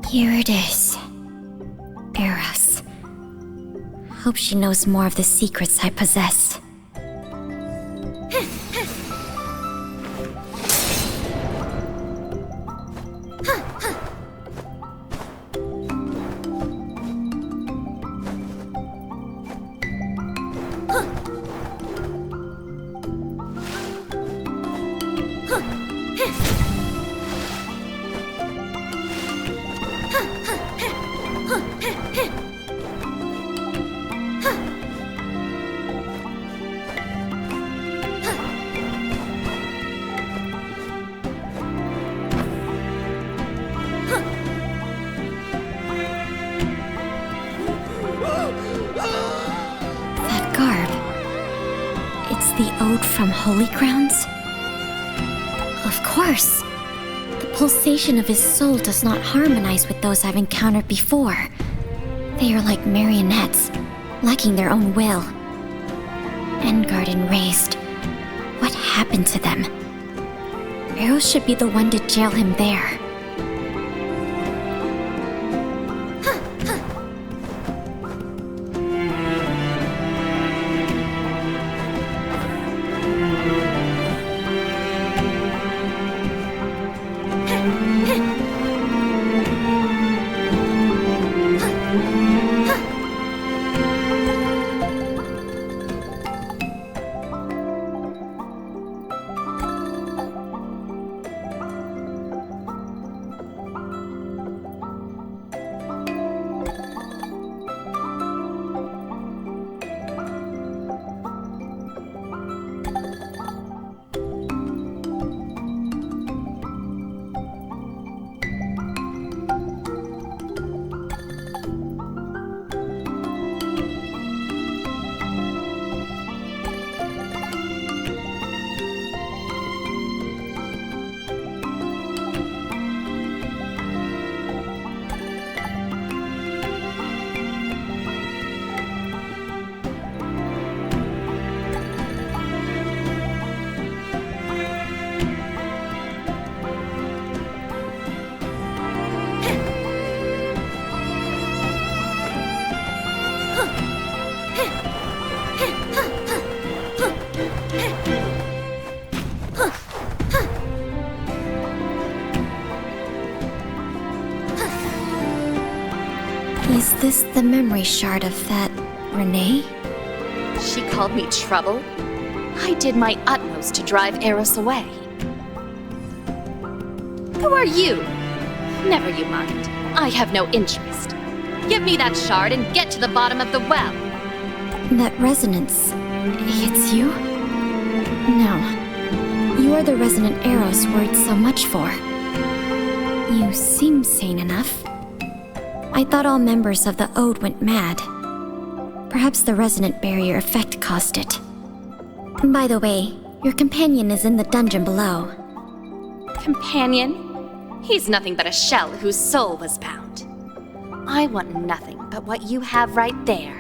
Here it is. Eros. Hope she knows more of the secrets I possess. The ode from Holy Grounds? Of course! The pulsation of his soul does not harmonize with those I've encountered before. They are like marionettes, lacking their own will. Endgard enraged. What happened to them? Eros should be the one to jail him there. Is this the memory shard of that Renee? She called me trouble. I did my utmost to drive Eros away. Who are you? Never you mind. I have no interest. Give me that shard and get to the bottom of the well. That resonance, it's you? No. You are the resonant Eros worried so much for. You seem sane enough. I thought all members of the Ode went mad. Perhaps the resonant barrier effect caused it. By the way, your companion is in the dungeon below. Companion? He's nothing but a shell whose soul was bound. I want nothing but what you have right there.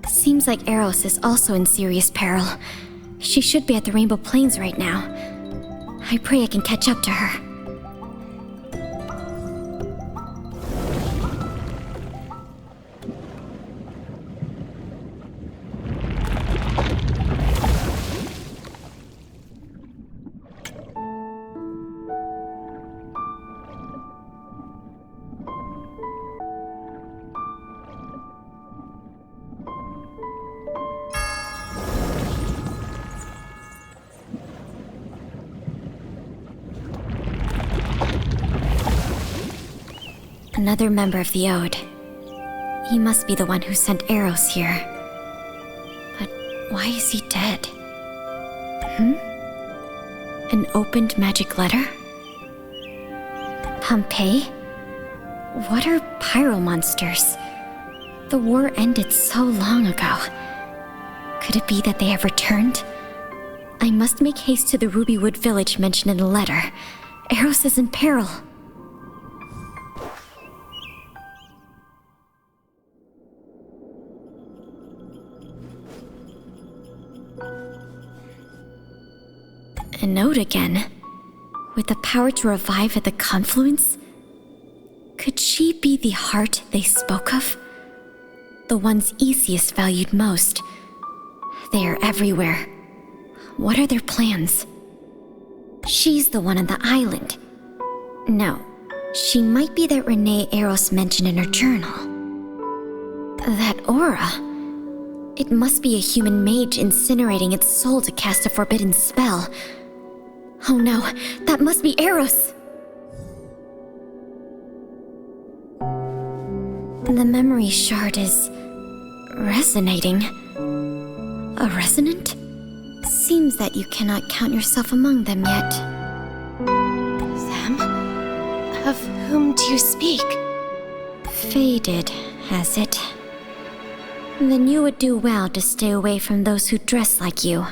Seems like Eros is also in serious peril. She should be at the Rainbow Plains right now. I pray I can catch up to her. Another member of the Ode. He must be the one who sent Eros here. But why is he dead? An opened magic letter? Pompeii? What are pyromonsters? The war ended so long ago. Could it be that they have returned? I must make haste to the Rubywood village mentioned in the letter. Eros is in peril. A note again. With the power to revive at the confluence? Could she be the heart they spoke of? The ones Easius valued most. They are everywhere. What are their plans? She's the one on the island. No, she might be that Renee Eros mentioned in her journal. That aura. It must be a human mage incinerating its soul to cast a forbidden spell. Oh no, that must be Eros! The memory shard is resonating. A resonant? Seems that you cannot count yourself among them yet. Them? Of whom do you speak? Faded, has it? Then you would do well to stay away from those who dress like you.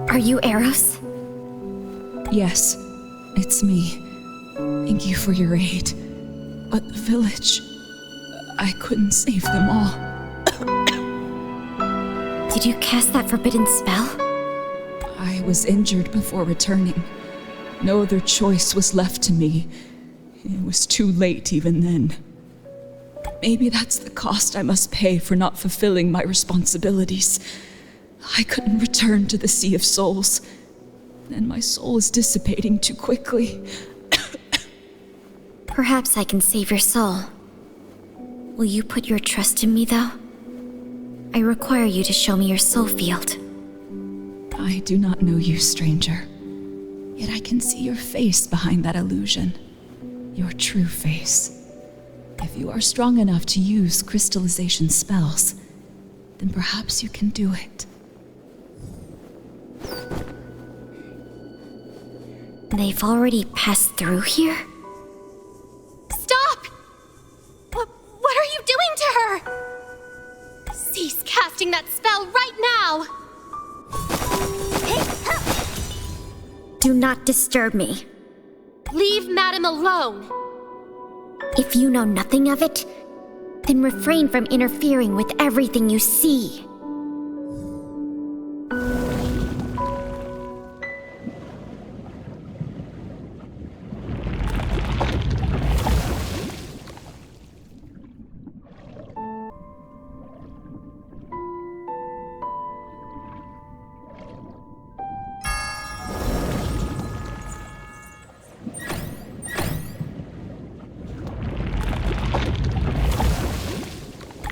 Are you Eros? Yes, it's me. Thank you for your aid. But the village... I couldn't save them all. Did you cast that forbidden spell? I was injured before returning. No other choice was left to me. It was too late even then. Maybe that's the cost I must pay for not fulfilling my responsibilities. I couldn't return to the Sea of Souls, and my soul is dissipating too quickly. Perhaps I can save your soul. Will you put your trust in me, though? I require you to show me your soul field. I do not know you, stranger. Yet I can see your face behind that illusion. Your true face. If you are strong enough to use crystallization spells, then perhaps you can do it. They've already passed through here? Stop! What are you doing to her? Cease casting that spell right now! Do not disturb me. Leave Madame alone! If you know nothing of it, then refrain from interfering with everything you see.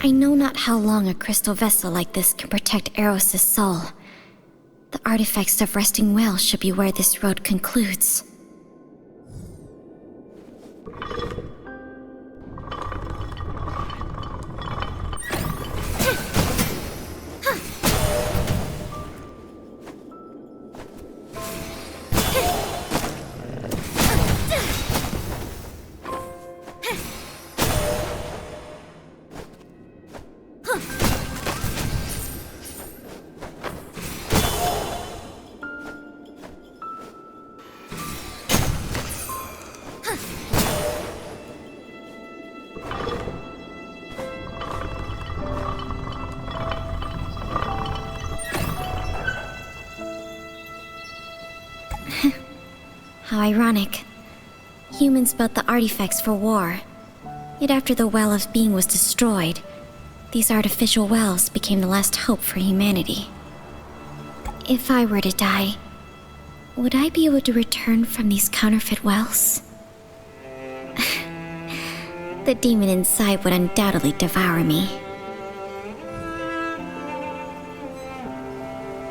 I know not how long a crystal vessel like this can protect Eros' soul. The artifacts of Resting Whale should be where this road concludes. How ironic. Humans built the artifacts for war. Yet after the Well of Being was destroyed, these artificial wells became the last hope for humanity. If I were to die, would I be able to return from these counterfeit wells? The demon inside would undoubtedly devour me.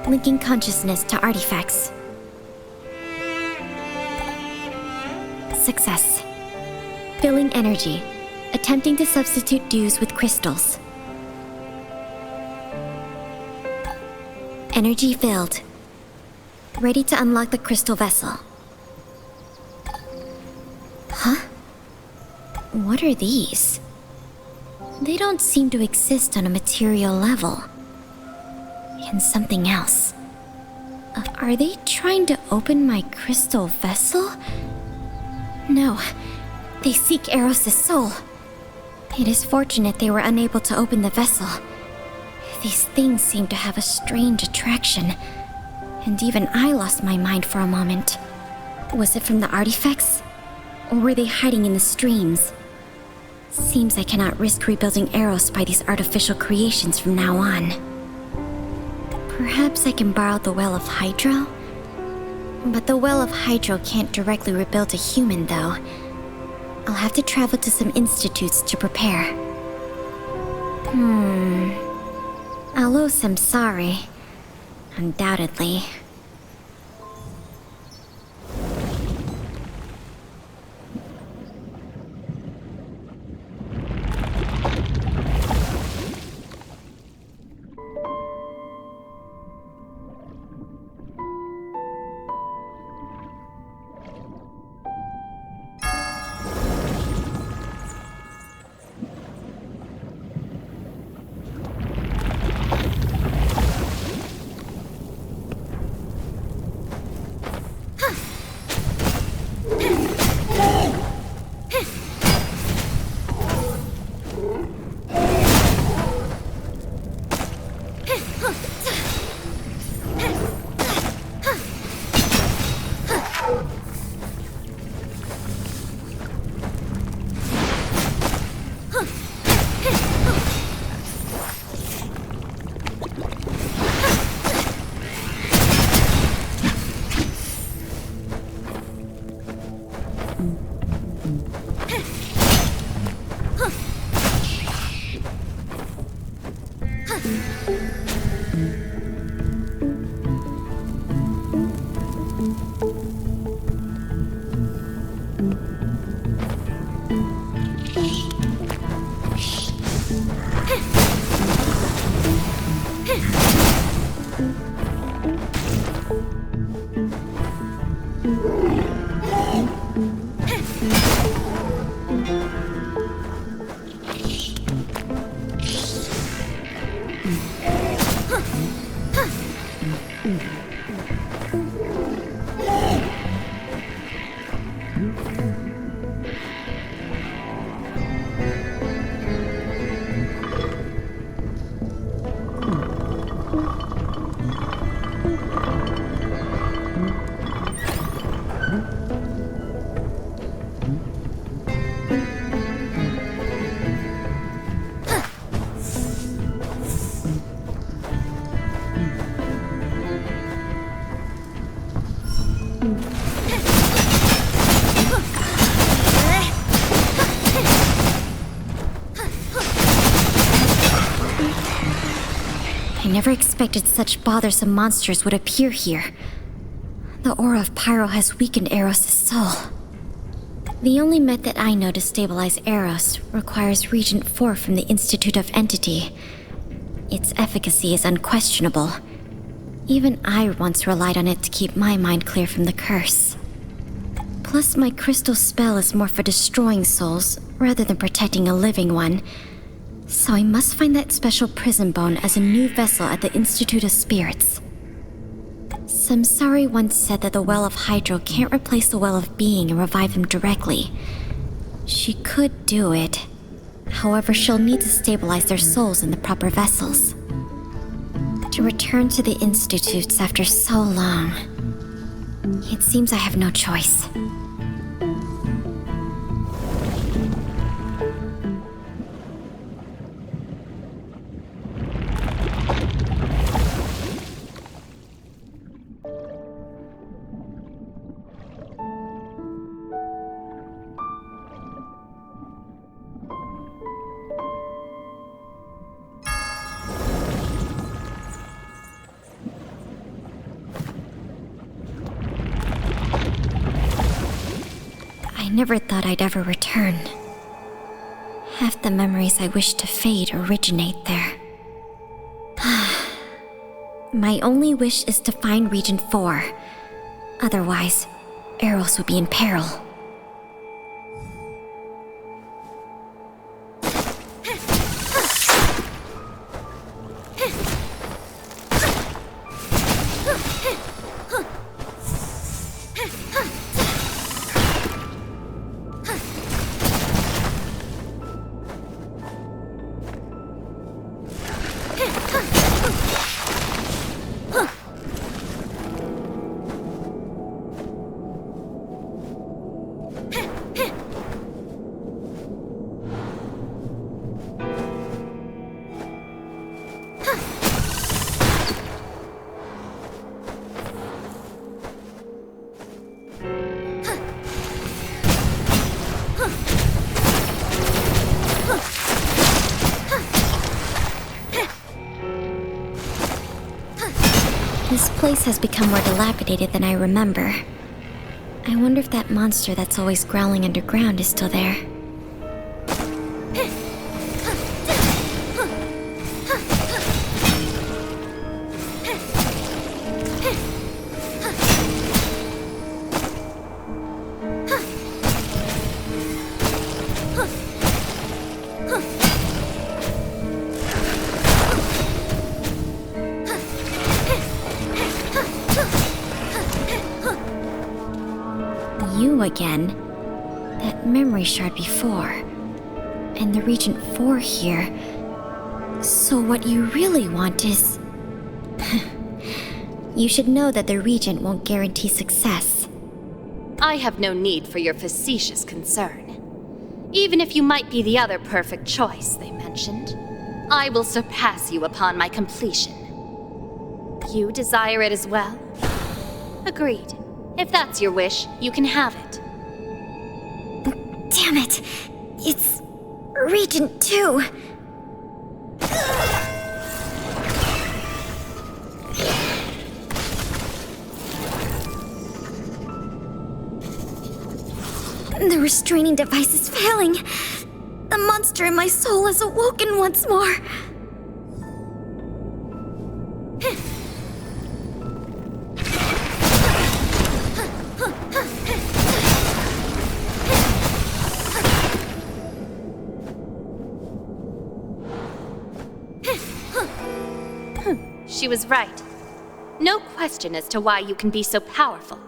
Linking consciousness to artifacts. Success. Filling energy. Attempting to substitute dews with crystals. Energy filled. Ready to unlock the crystal vessel. Huh? What are these? They don't seem to exist on a material level. And something else. Are they trying to open my crystal vessel? No. They seek Eros' soul. It is fortunate they were unable to open the vessel. These things seem to have a strange attraction. And even I lost my mind for a moment. Was it from the artifacts? Or were they hiding in the streams? Seems I cannot risk rebuilding Eros by these artificial creations from now on. Perhaps I can borrow the Well of Hydro? But the Well of Hydro can't directly rebuild a human, though. I'll have to travel to some institutes to prepare. I'll owe some sorry. Undoubtedly. I never expected such bothersome monsters would appear here. The aura of Pyro has weakened Eros' soul. The only method I know to stabilize Eros requires Regent 4 from the Institute of Entity. Its efficacy is unquestionable. Even I once relied on it to keep my mind clear from the curse. Plus, my crystal spell is more for destroying souls rather than protecting a living one. So I must find that special prison bone as a new vessel at the Institute of Spirits. Samsari once said that the Well of Hydro can't replace the Well of Being and revive him directly. She could do it. However, she'll need to stabilize their souls in the proper vessels. To return to the Institutes after so long, it seems I have no choice. I never thought I'd ever return. Half the memories I wish to fade originate there. My only wish is to find Region 4. Otherwise, Eros would be in peril. This place has become more dilapidated than I remember. I wonder if that monster that's always growling underground is still there. You again. That memory shard before. And the Regent 4 here. So what you really want is... You should know that the Regent won't guarantee success. I have no need for your facetious concern. Even if you might be the other perfect choice they mentioned, I will surpass you upon my completion. You desire it as well? Agreed. If that's your wish, you can have it. Damn it! It's... Regent 2! The restraining device is failing. The monster in my soul has awoken once more. She was right. No question as to why you can be so powerful.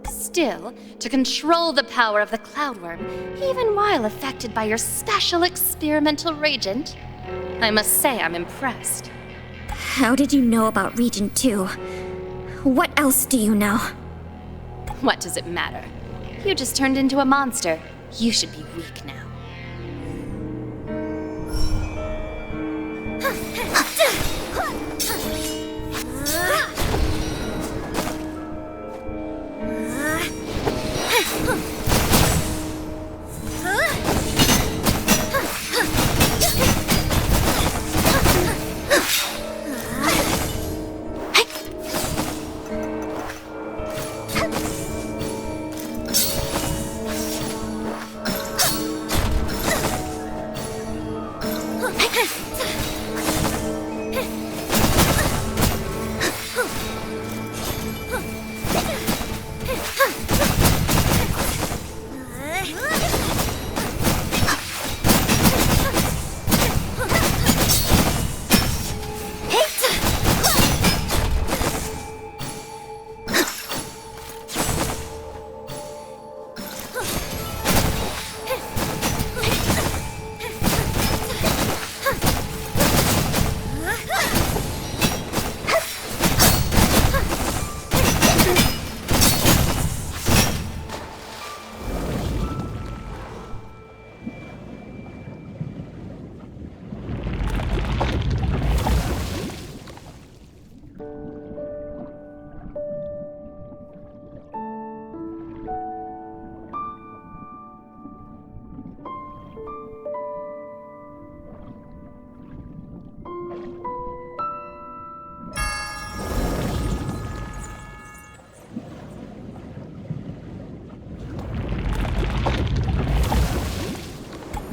Still, to control the power of the Cloudworm, even while affected by your special experimental regent, I must say I'm impressed. How did you know about Regent 2? What else do you know? What does it matter? You just turned into a monster. You should be weak now.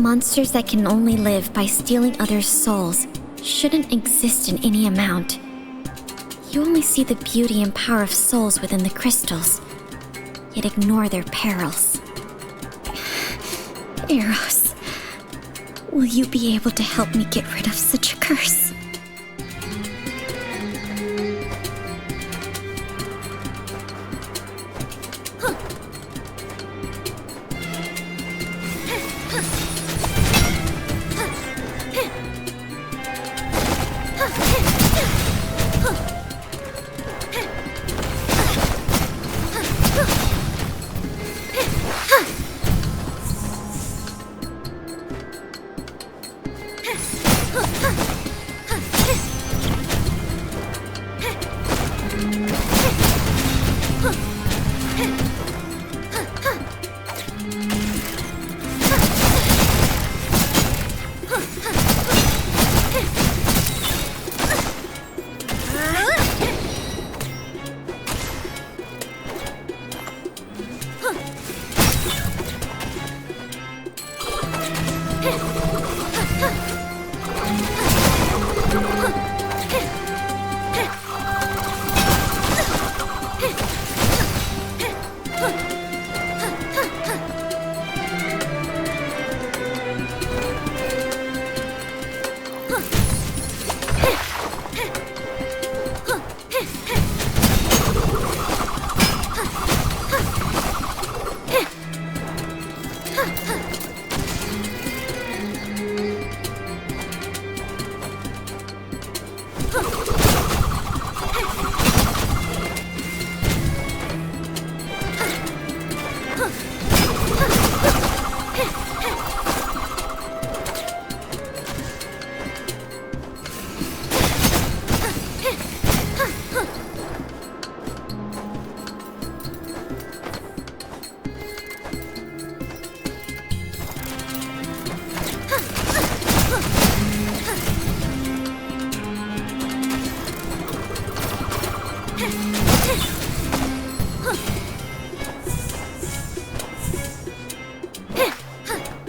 Monsters that can only live by stealing others' souls shouldn't exist in any amount. You only see the beauty and power of souls within the crystals, yet ignore their perils. Eros, will you be able to help me get rid of such a curse?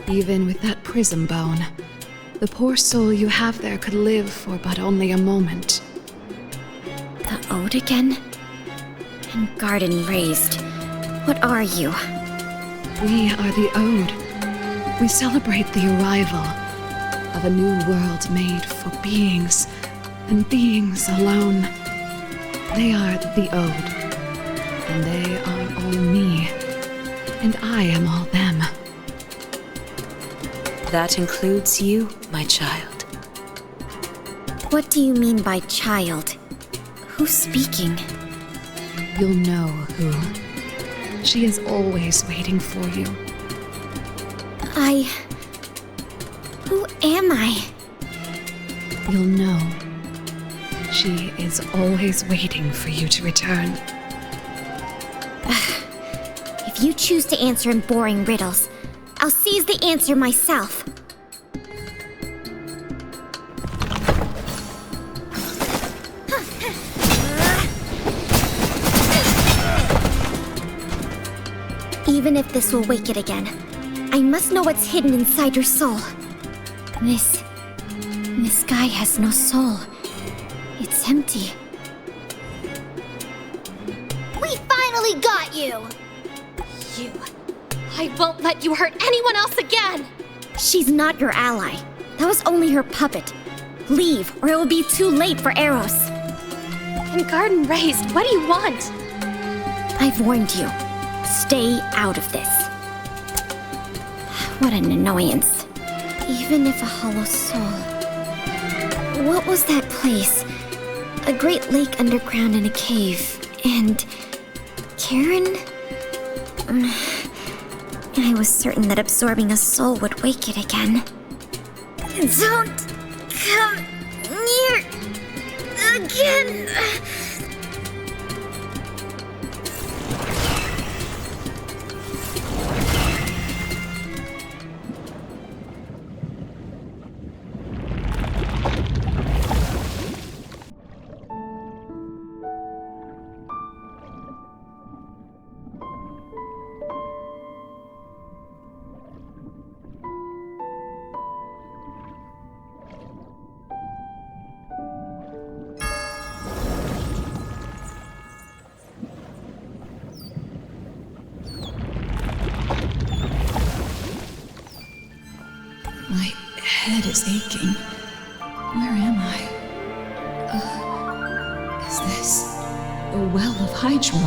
Even with that prism bone, the poor soul you have there could live for but only a moment. The Ode again? And garden raised. What are you? We are the Ode. We celebrate the arrival of a new world made for beings, and beings alone. They are the Ode, and they are all me, and I am all them. That includes you, my child. What do you mean by child? Who's speaking? You'll know who. She is always waiting for you. Who am I? You'll know. She is always waiting for you to return. If you choose to answer in boring riddles, I'll seize the answer myself. Even if this will wake it again, I must know what's hidden inside your soul. This guy has no soul. It's empty. We finally got you! You. I won't let you hurt anyone else again! She's not your ally. That was only her puppet. Leave, or it will be too late for Eros. And Garden Raised, what do you want? I've warned you. Stay out of this. What an annoyance. Even if a hollow soul. What was that place? A great lake underground in a cave. And Karen? I was certain that absorbing a soul would wake it again. Don't come near again. head is aching. Where am I? Is this the Well of Hydro?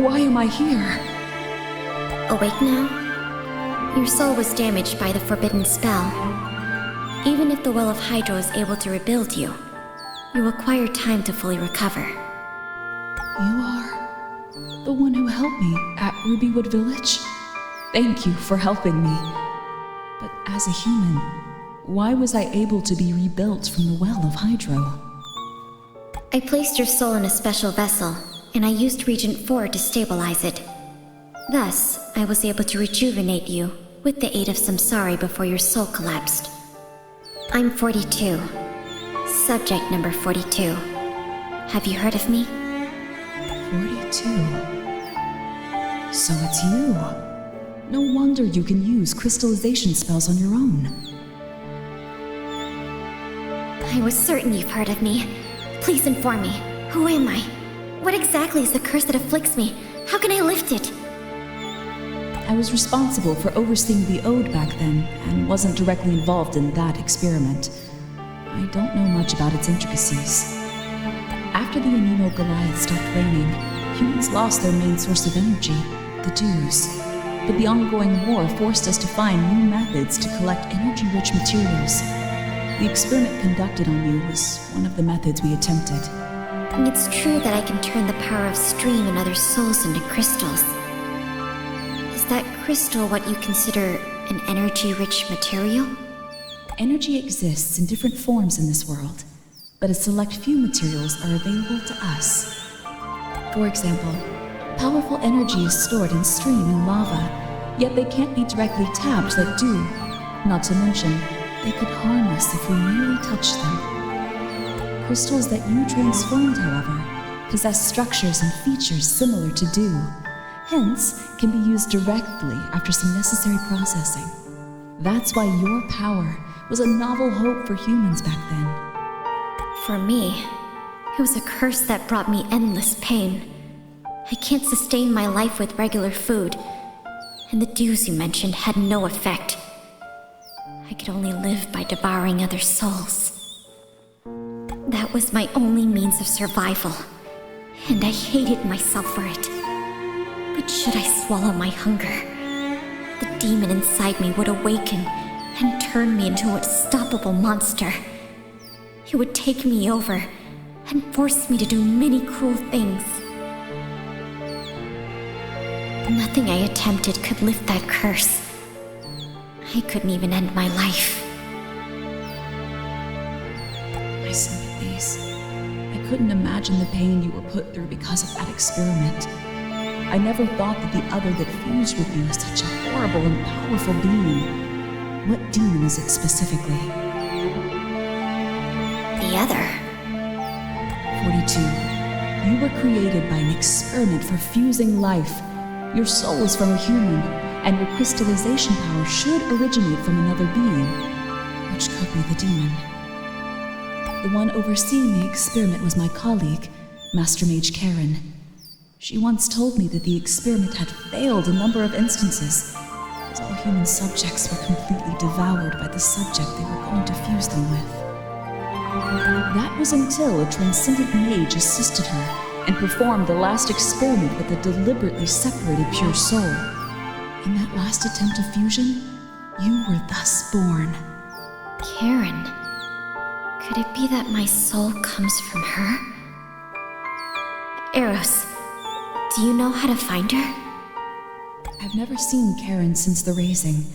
Why am I here? Awake now? Your soul was damaged by the forbidden spell. Even if the Well of Hydro is able to rebuild you, you require time to fully recover. You are the one who helped me at Rubywood Village? Thank you for helping me. But as a human, why was I able to be rebuilt from the Well of Hydro? I placed your soul in a special vessel, and I used Regent 4 to stabilize it. Thus, I was able to rejuvenate you with the aid of Samsari before your soul collapsed. I'm 42. Subject number 42. Have you heard of me? 42. So it's you. No wonder you can use crystallization spells on your own. I was certain you've heard of me. Please inform me. Who am I? What exactly is the curse that afflicts me? How can I lift it? I was responsible for overseeing the Ode back then, and wasn't directly involved in that experiment. I don't know much about its intricacies. After the Anemo Goliath stopped raining, humans lost their main source of energy, the dews. But the ongoing war forced us to find new methods to collect energy-rich materials. The experiment conducted on you was one of the methods we attempted. It's true that I can turn the power of stream and other souls into crystals. Is that crystal what you consider an energy-rich material? Energy exists in different forms in this world, but a select few materials are available to us. For example, powerful energy is stored in stream and lava, yet they can't be directly tapped like dew. Not to mention, they could harm us if we merely touch them. Crystals that you transformed, however, possess structures and features similar to dew, hence can be used directly after some necessary processing. That's why your power was a novel hope for humans back then. For me, it was a curse that brought me endless pain. I can't sustain my life with regular food, and the dews you mentioned had no effect. I could only live by devouring other souls. That was my only means of survival, and I hated myself for it. But should I swallow my hunger, the demon inside me would awaken and turn me into an unstoppable monster. He would take me over and force me to do many cruel things. Nothing I attempted could lift that curse. I couldn't even end my life. My sympathies. I couldn't imagine the pain you were put through because of that experiment. I never thought that the other that fused with you was such a horrible and powerful being. What demon is it specifically? The other? 42. You were created by an experiment for fusing life. Your soul is from a human, and your crystallization power should originate from another being, which could be the demon. The one overseeing the experiment was my colleague, Master Mage Karen. She once told me that the experiment had failed a number of instances, as all human subjects were completely devoured by the subject they were going to fuse them with. That was until a transcendent mage assisted her and performed the last experiment with a deliberately separated pure soul. In that last attempt of fusion, you were thus born. Karen. Could it be that my soul comes from her? Eros, do you know how to find her? I've never seen Karen since the raising.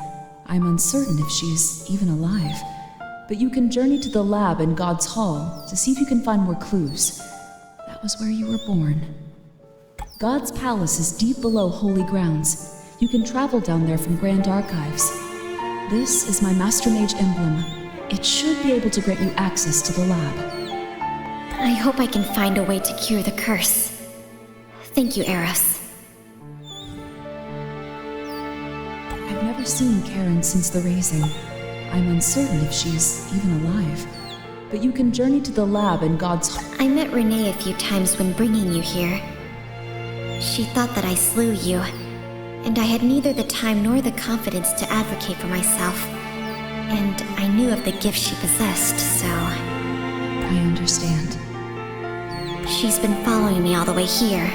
I'm uncertain if she's even alive. But you can journey to the lab in God's Hall to see if you can find more clues. That was where you were born. God's Palace is deep below Holy Grounds. You can travel down there from Grand Archives. This is my Master Mage emblem. It should be able to grant you access to the lab. I hope I can find a way to cure the curse. Thank you, Eros. I've never seen Karen since the raising. I'm uncertain if she's even alive. But you can journey to the lab in God's... I met Renee a few times when bringing you here. She thought that I slew you, and I had neither the time nor the confidence to advocate for myself. And I knew of the gift she possessed, so... I understand. She's been following me all the way here.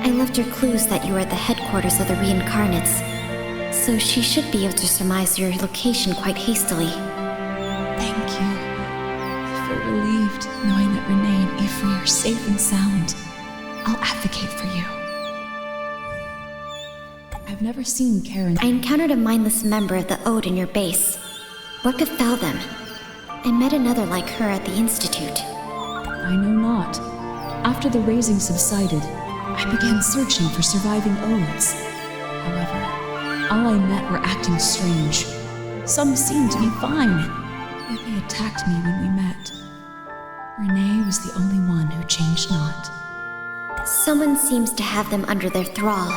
I left her clues that you are at the headquarters of the reincarnates, so she should be able to surmise your location quite hastily. Thank you. I feel relieved knowing that Renee and Ifri are safe and sound. I'll advocate for you. I've never seen Karen. I encountered a mindless member of the Ode in your base. What befell them? I met another like her at the Institute. I know not. After the raising subsided, I began searching for surviving Odes. However, all I met were acting strange. Some seemed to be fine, yet they attacked me when we met. Renee was the only one who changed not. Someone seems to have them under their thrall.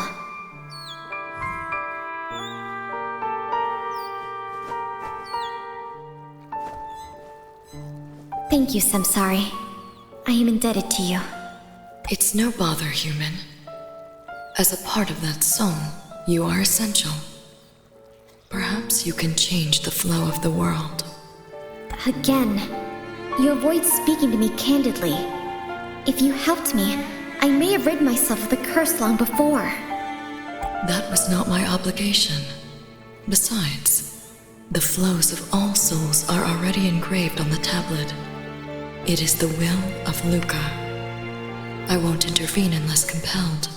Thank you, Samsari. I am indebted to you. It's no bother, human. As a part of that soul, you are essential. Perhaps you can change the flow of the world. Again, you avoid speaking to me candidly. If you helped me, I may have rid myself of the curse long before. That was not my obligation. Besides, the flows of all souls are already engraved on the tablet. It is the will of Luca. I won't intervene unless compelled.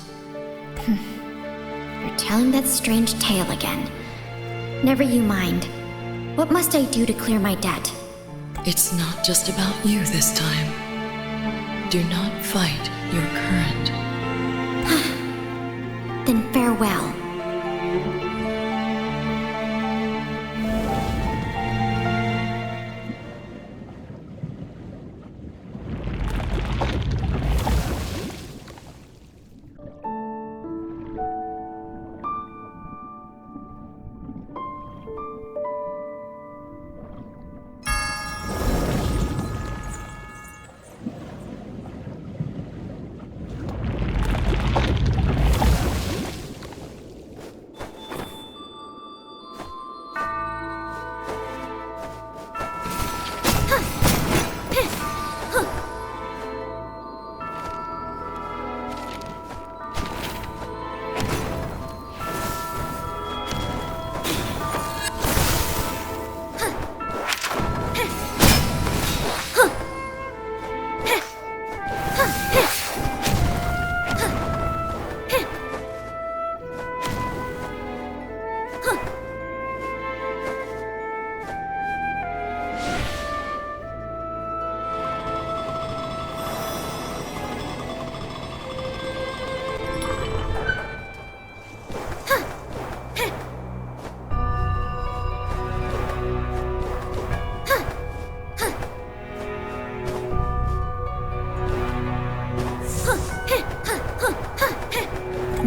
You're telling that strange tale again. Never you mind. What must I do to clear my debt? It's not just about you this time. Do not fight your current. Then farewell.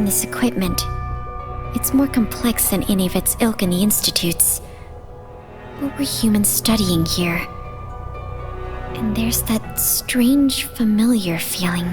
This equipment, it's more complex than any of its ilk in the institutes. What were humans studying here? And there's that strange, familiar feeling.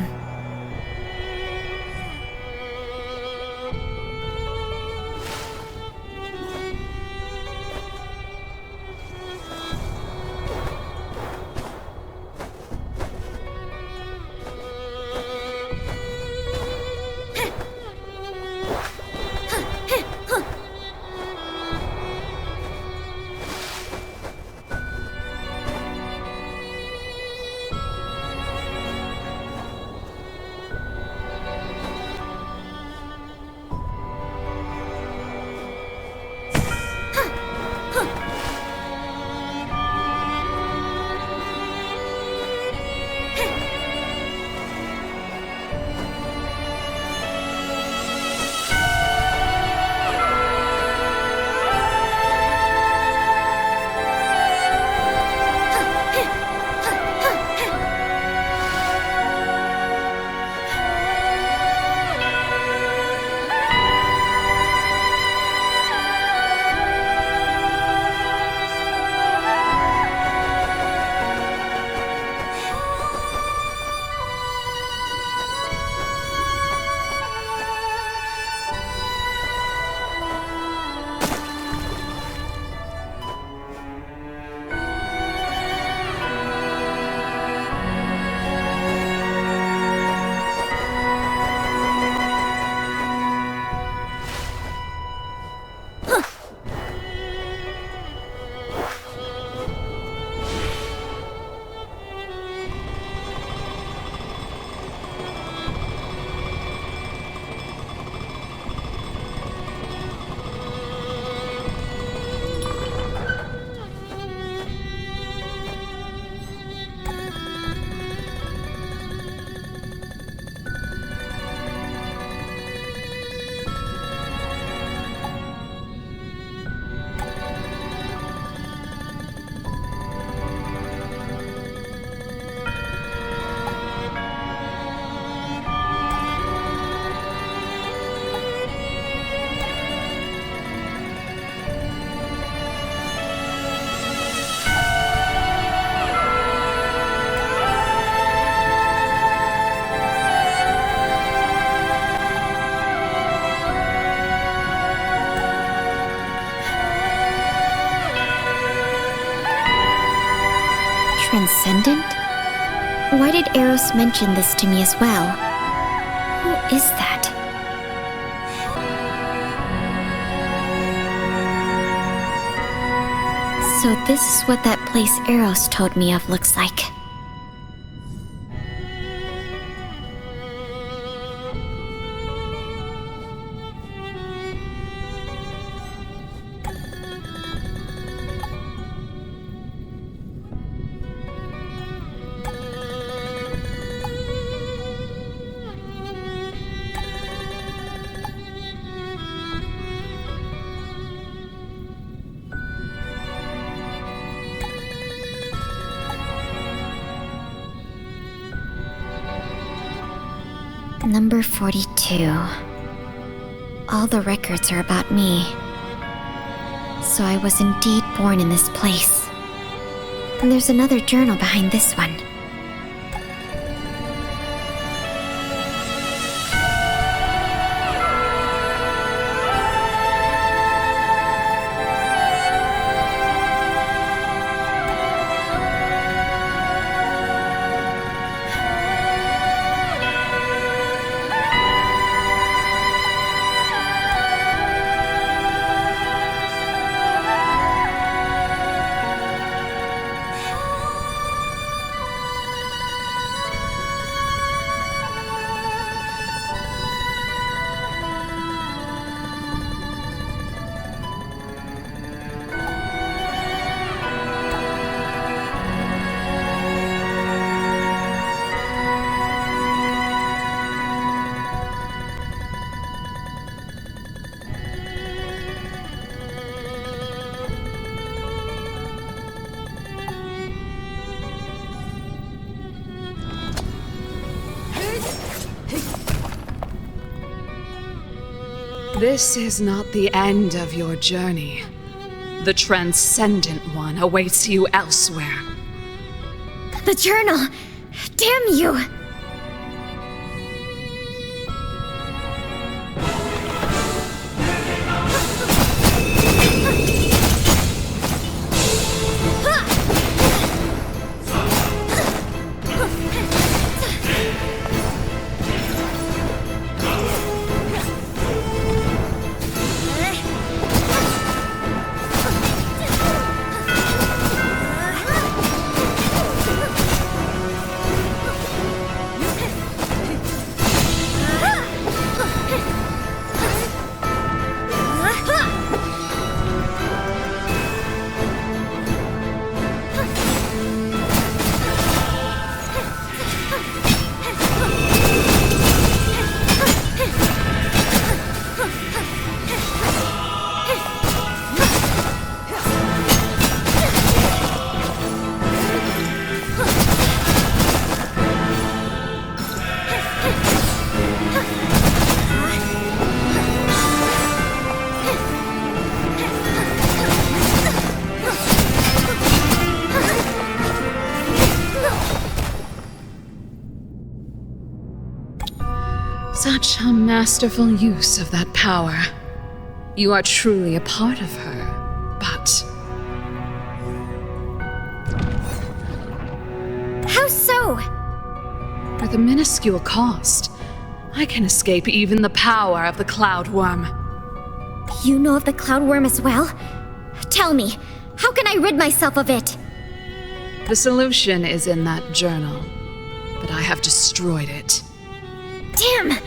Transcendent? Why did Eros mention this to me as well? Who is that? So this is what that place Eros told me of looks like. Number 42. All the records are about me. So I was indeed born in this place. And there's another journal behind this one. This is not the end of your journey. The Transcendent One awaits you elsewhere. The journal! Damn you! Such a masterful use of that power. You are truly a part of her, but... How so? For the minuscule cost, I can escape even the power of the Cloud Worm. You know of the Cloud Worm as well? Tell me, how can I rid myself of it? The solution is in that journal, but I have destroyed it. Damn!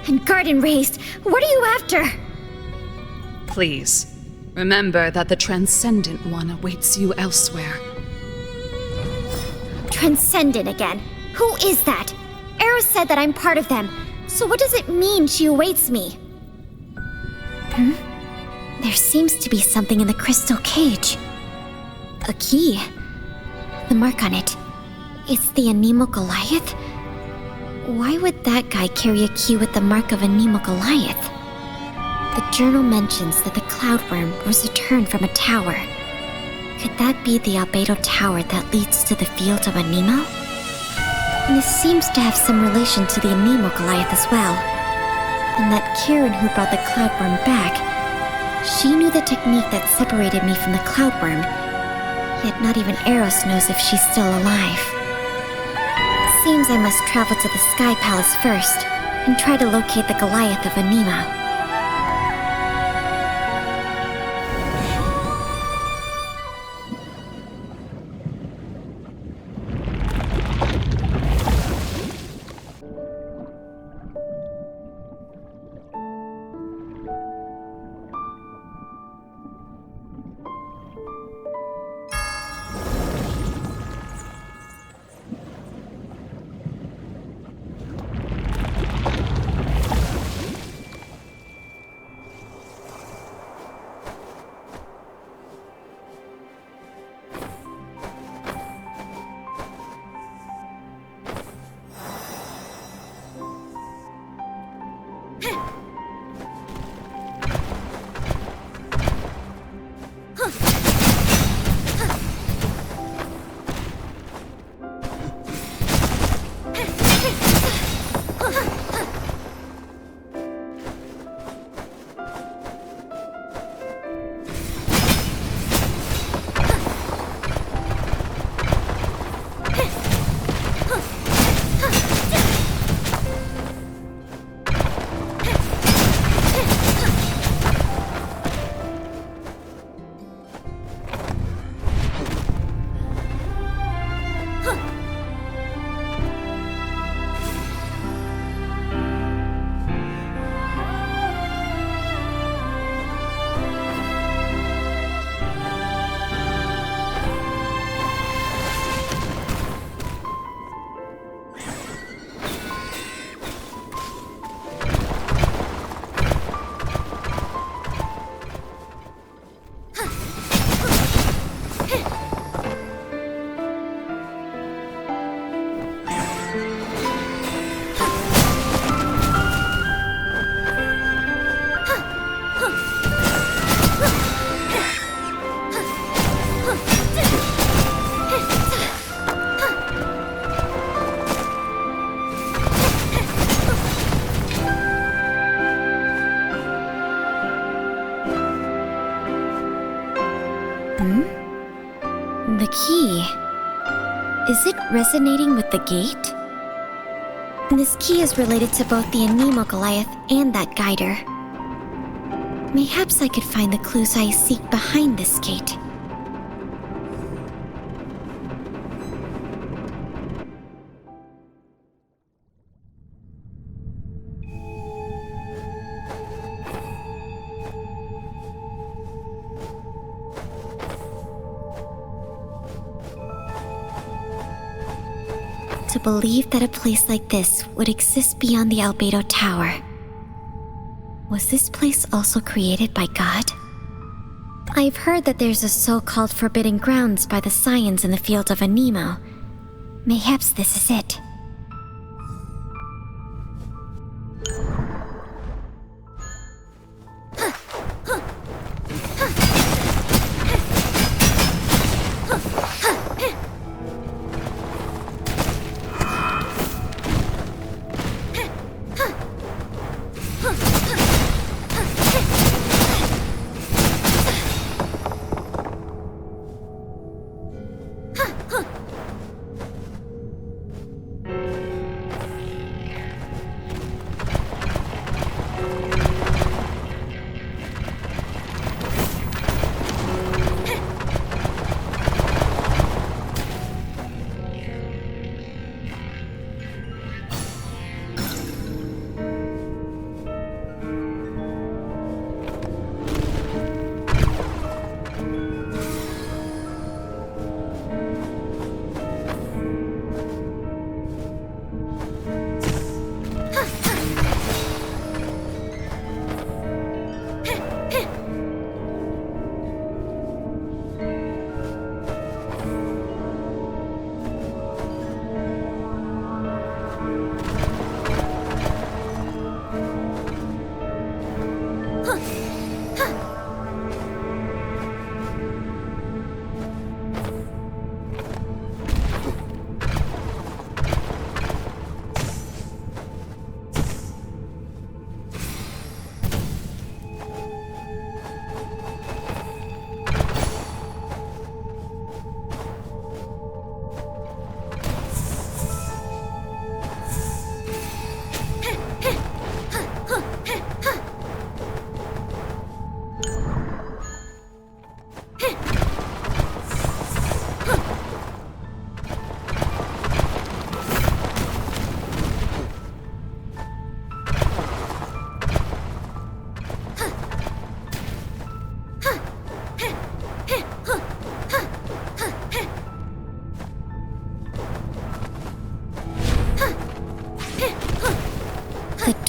And Garden Raised, what are you after? Please, remember that the Transcendent One awaits you elsewhere. Transcendent again. Who is that? Eros said that I'm part of them. So what does it mean she awaits me? There seems to be something in the crystal cage. A key. The mark on it. It's the Anemo Goliath? Why would that guy carry a key with the mark of Anemo Goliath? The journal mentions that the Cloudworm was returned from a tower. Could that be the Albedo Tower that leads to the field of Anemo? And this seems to have some relation to the Anemo Goliath as well. And that Karen who brought the Cloudworm back, she knew the technique that separated me from the Cloudworm. Yet not even Eros knows if she's still alive. Seems I must travel to the Sky Palace first, and try to locate the Goliath of Anemo. The key. Is it resonating with the gate? This key is related to both the Anemo Goliath and that guider. Mayhaps I could find the clues I seek behind this gate. To believe that a place like this would exist beyond the Albedo Tower. Was this place also created by God? I've heard that there's a so-called forbidden grounds by the Scions in the field of Anemo. Mayhaps this is it.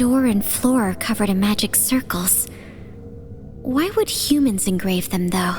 door and floor are covered in magic circles. Why would humans engrave them, though?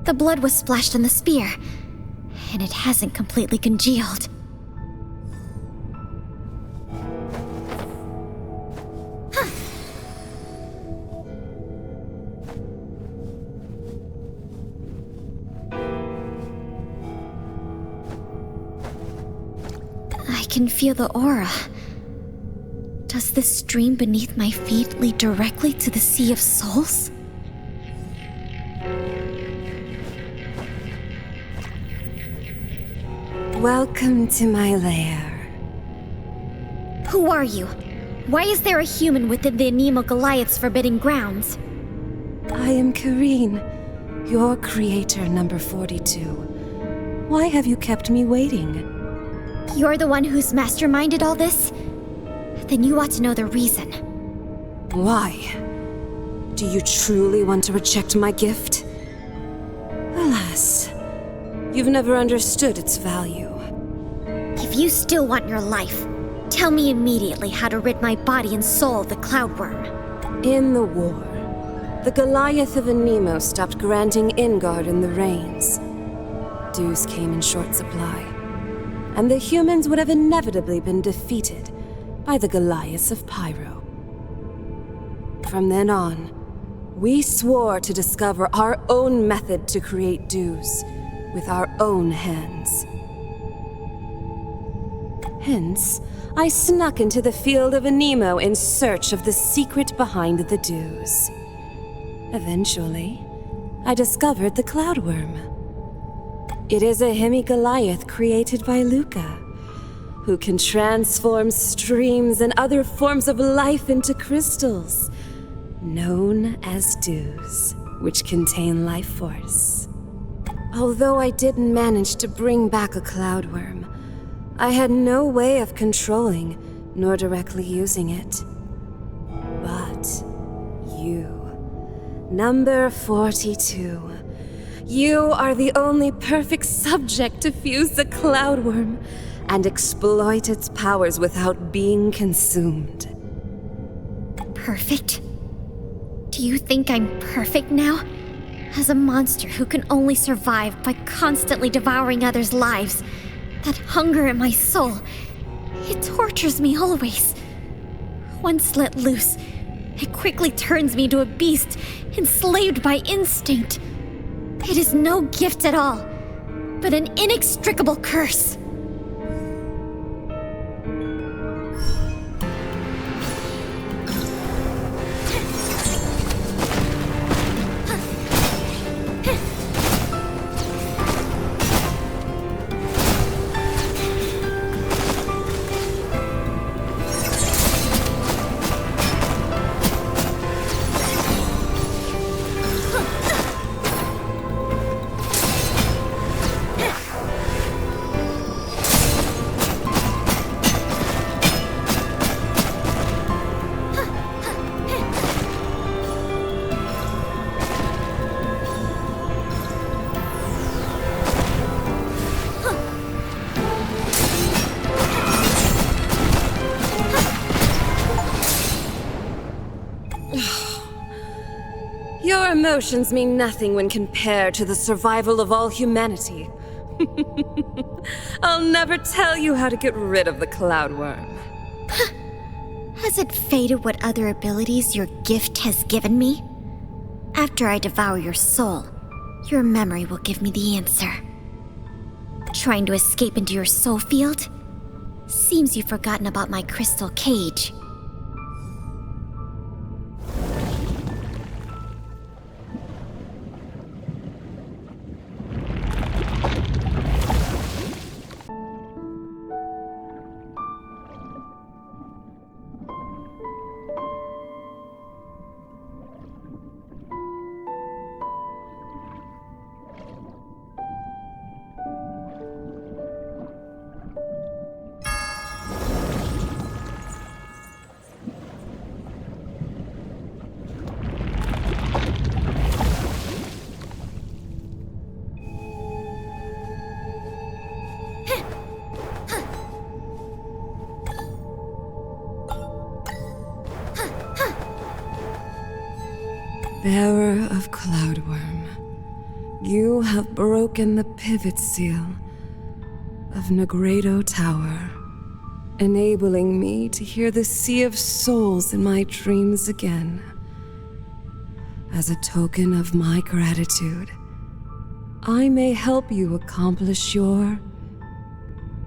The blood was splashed on the spear, and it hasn't completely congealed. I can feel the aura. Does this stream beneath my feet lead directly to the Sea of Souls? Welcome to my lair. Who are you? Why is there a human within the Anemo Goliath's forbidden grounds? I am Kareen, your creator number 42. Why have you kept me waiting? You're the one who's masterminded all this? Then you ought to know the reason. Why? Do you truly want to reject my gift? Alas, you've never understood its value. If you still want your life, tell me immediately how to rid my body and soul of the Cloudworm. In the war, the Goliath of Anemo stopped granting Ingard in the Reigns. Dues came in short supply, and the humans would have inevitably been defeated by the Goliaths of Pyro. From then on, we swore to discover our own method to create dues with our own hands. Hence, I snuck into the field of Anemo in search of the secret behind the dues. Eventually, I discovered the Cloudworm. It is a hemi-Goliath created by Luca, who can transform streams and other forms of life into crystals, known as dues, which contain life force. Although I didn't manage to bring back a Cloudworm, I had no way of controlling nor directly using it. But you, number 42, you are the only perfect subject to fuse the Cloudworm and exploit its powers without being consumed. Perfect? Do you think I'm perfect now? As a monster who can only survive by constantly devouring others' lives, that hunger in my soul, it tortures me always. Once let loose, it quickly turns me into a beast, enslaved by instinct. It is no gift at all, but an inextricable curse. Your emotions mean nothing when compared to the survival of all humanity. I'll never tell you how to get rid of the cloudworm. Has it faded what other abilities your gift has given me? After I devour your soul, your memory will give me the answer. Trying to escape into your soul field? Seems you've forgotten about my crystal cage. Bearer of Cloudworm, you have broken the pivot seal of Negredo Tower, enabling me to hear the sea of souls in my dreams again. As a token of my gratitude, I may help you accomplish your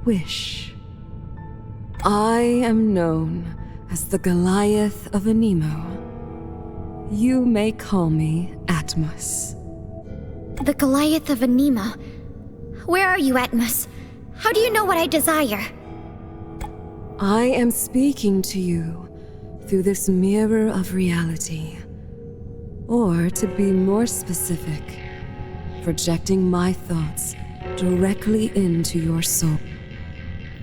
wish. I am known as the Goliath of Anemo. You may call me Atmos. The Goliath of Anemo. Where are you, Atmos? How do you know what I desire? I am speaking to you through this mirror of reality. Or, to be more specific, projecting my thoughts directly into your soul.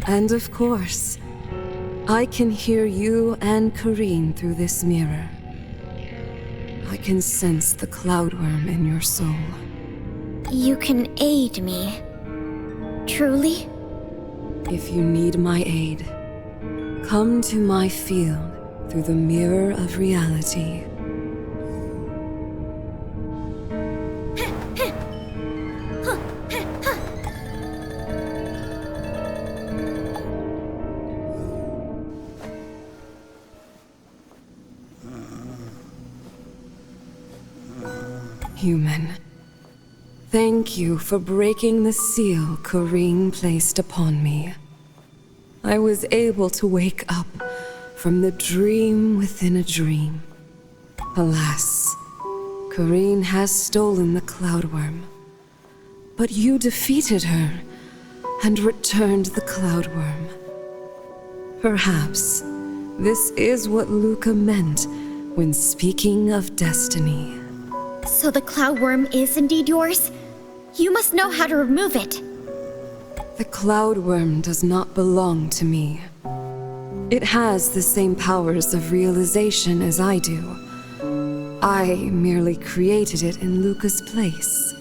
And of course, I can hear you and Kareen through this mirror. I can sense the cloudworm in your soul. You can aid me. Truly? If you need my aid, come to my field through the mirror of reality. Human, thank you for breaking the seal Kareen placed upon me. I was able to wake up from the dream within a dream. Alas, Kareen has stolen the cloudworm. But you defeated her and returned the cloudworm. Perhaps this is what Luca meant when speaking of destiny. So the cloudworm is indeed yours? You must know how to remove it. The cloudworm does not belong to me. It has the same powers of realization as I do. I merely created it in Luca's place.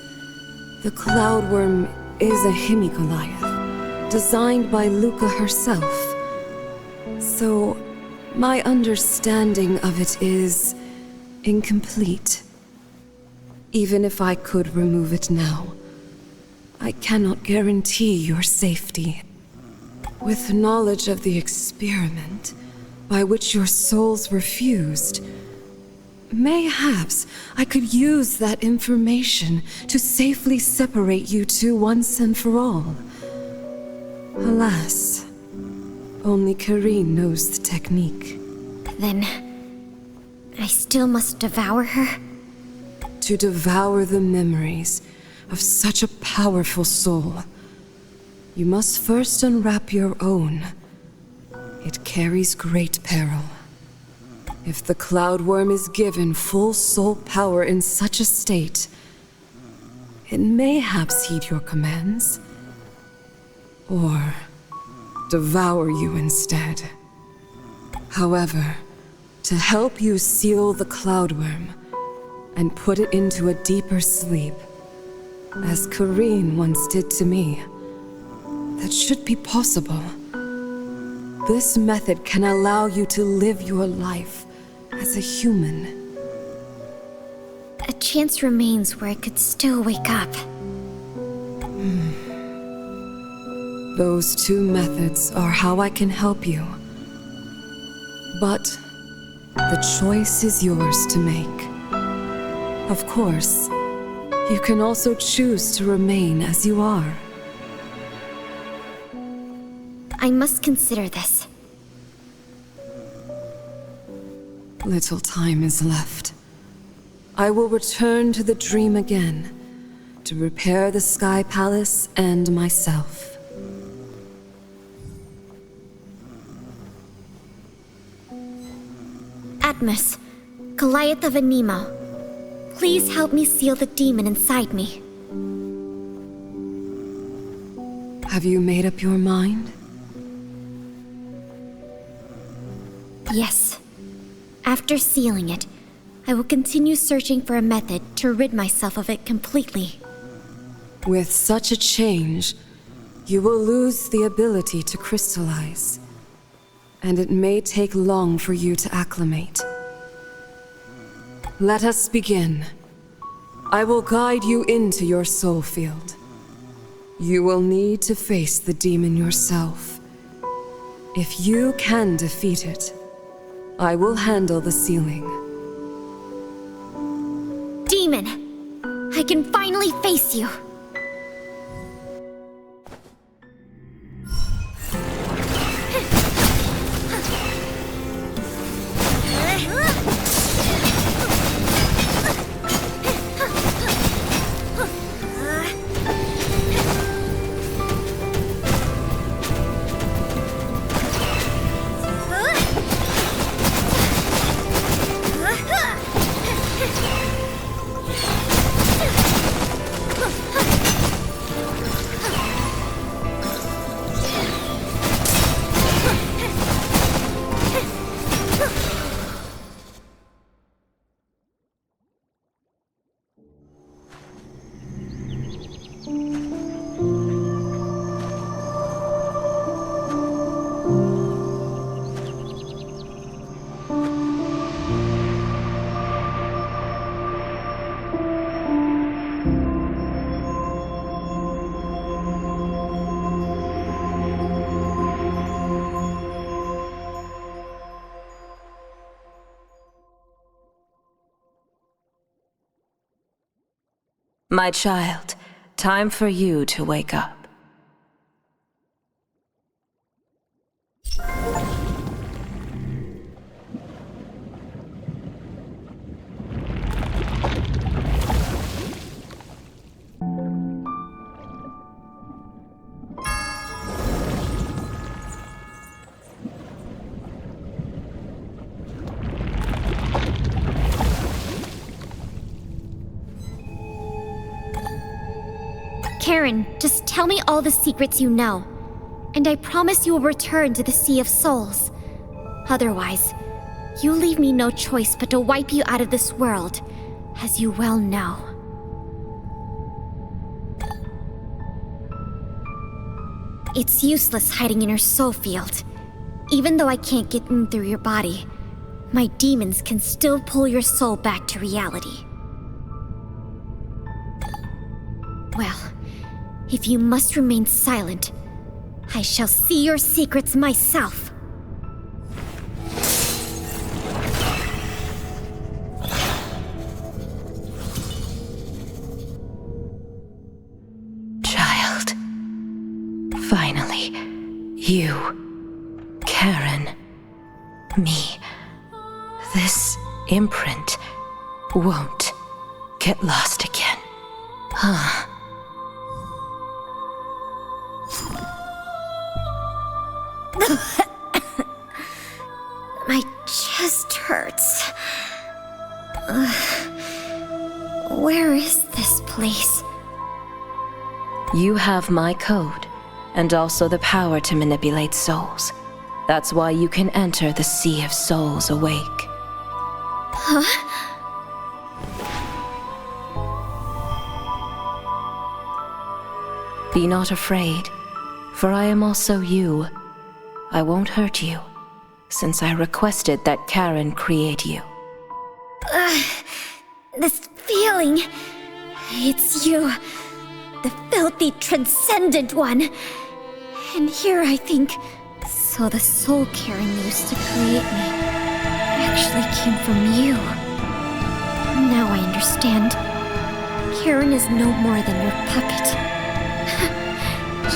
The cloudworm is a hemi-Goliath, designed by Luca herself. So, my understanding of it is incomplete. Even if I could remove it now, I cannot guarantee your safety. With knowledge of the experiment by which your souls were fused, mayhaps I could use that information to safely separate you two once and for all. Alas, only Kareen knows the technique. Then, I still must devour her? To devour the memories of such a powerful soul, you must first unwrap your own. It carries great peril. If the cloudworm is given full soul power in such a state, it mayhaps heed your commands, or devour you instead. However, to help you seal the cloudworm and put it into a deeper sleep, as Kareen once did to me, that should be possible. This method can allow you to live your life as a human. A chance remains where I could still wake up. Those two methods are how I can help you. But the choice is yours to make. Of course, you can also choose to remain as you are. I must consider this. Little time is left. I will return to the dream again, to repair the Sky Palace and myself. Atmos, Goliath of Anemo, please help me seal the demon inside me. Have you made up your mind? Yes. After sealing it, I will continue searching for a method to rid myself of it completely. With such a change, you will lose the ability to crystallize, and it may take long for you to acclimate. Let us begin. I will guide you into your soul field. You will need to face the demon yourself. If you can defeat it, I will handle the sealing. Demon! I can finally face you! My child, time for you to wake up. Karen, just tell me all the secrets you know, and I promise you will return to the Sea of Souls. Otherwise, you leave me no choice but to wipe you out of this world, as you well know. It's useless hiding in your soul field. Even though I can't get in through your body, my demons can still pull your soul back to reality. Well, if you must remain silent, I shall see your secrets myself. Child. Finally. You. Karen. Me. This imprint won't get lost again. Huh. My chest hurts. Where is this place? You have my code, and also the power to manipulate souls. That's why you can enter the Sea of Souls awake. Huh? Be not afraid, for I am also you. I won't hurt you. since I requested that Karen create you. This feeling. It's you. The filthy, transcendent one. And here I think, so the soul Karen used to create me actually came from you. Now I understand. Karen is no more than your puppet.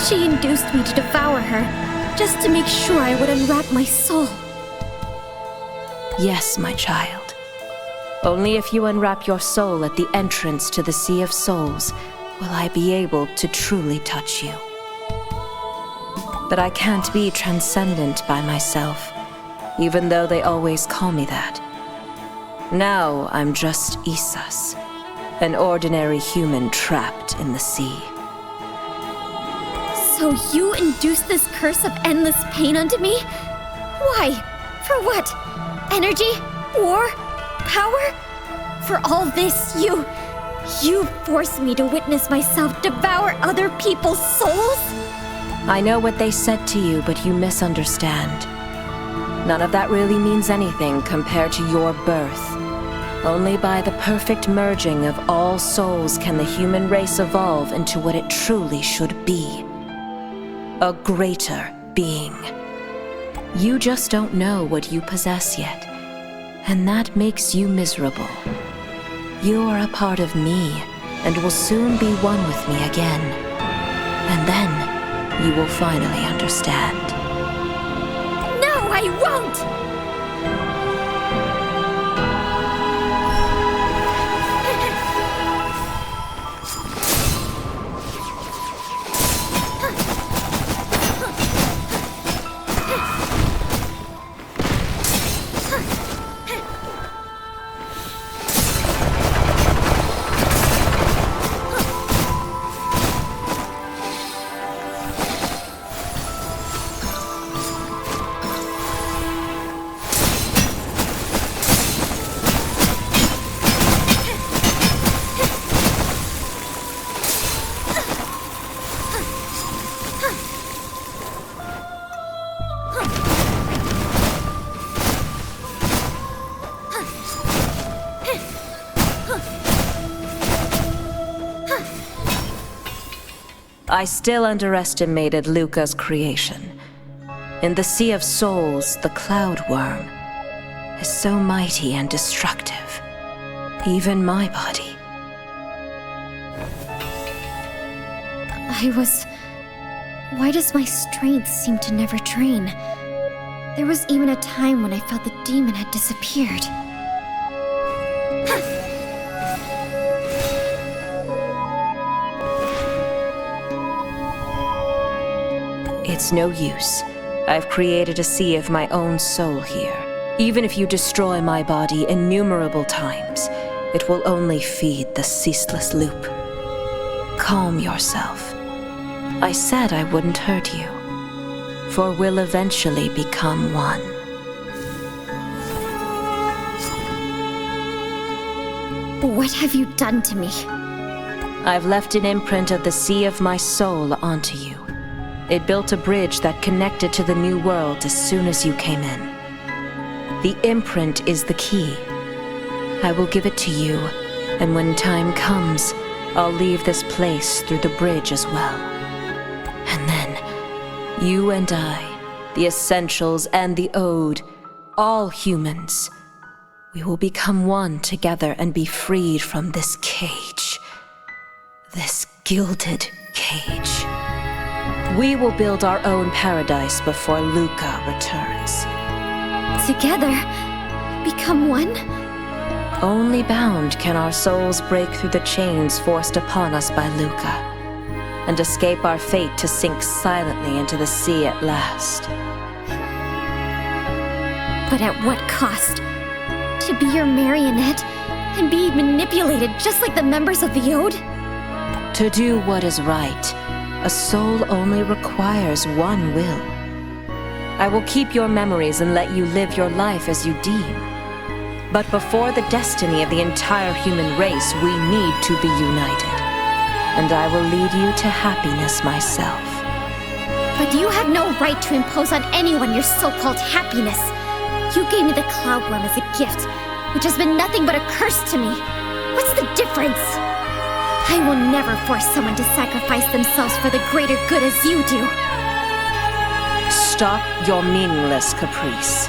She induced me to devour her, just to make sure I would unwrap my soul. Yes, my child. Only if you unwrap your soul at the entrance to the Sea of Souls will I be able to truly touch you. But I can't be transcendent by myself, even though they always call me that. Now I'm just Isas, an ordinary human trapped in the sea. So you induced this curse of endless pain unto me? Why? For what? Energy? War? Power? For all this, you forced me to witness myself devour other people's souls? I know what they said to you, but you misunderstand. None of that really means anything compared to your birth. Only by the perfect merging of all souls can the human race evolve into what it truly should be. A greater being. You just don't know what you possess yet, and that makes you miserable. You are a part of me, and will soon be one with me again. And then, you will finally understand. No, I won't! I still underestimated Luca's creation. In the Sea of Souls, the Cloud Worm is so mighty and destructive. Even my body. Why does my strength seem to never drain? There was even a time when I felt the demon had disappeared. It's no use. I've created a sea of my own soul here. Even if you destroy my body innumerable times, it will only feed the ceaseless loop. Calm yourself. I said I wouldn't hurt you, for we'll eventually become one. What have you done to me? I've left an imprint of the Sea of my soul onto you. It built a bridge that connected to the new world as soon as you came in. The imprint is the key. I will give it to you, and when time comes, I'll leave this place through the bridge as well. And then, you and I, the Essentials and the Ode, all humans, we will become one together and be freed from this cage. This gilded cage. We will build our own paradise before Luca returns. Together? Become one? Only bound can our souls break through the chains forced upon us by Luca, and escape our fate to sink silently into the sea at last. But at what cost? To be your marionette and be manipulated just like the members of the Ode? To do what is right, a soul only requires one will. I will keep your memories and let you live your life as you deem. But before the destiny of the entire human race, we need to be united. And I will lead you to happiness myself. But you have no right to impose on anyone your so-called happiness. You gave me the Cloudworm as a gift, which has been nothing but a curse to me. What's the difference? I will never force someone to sacrifice themselves for the greater good as you do. Stop your meaningless caprice.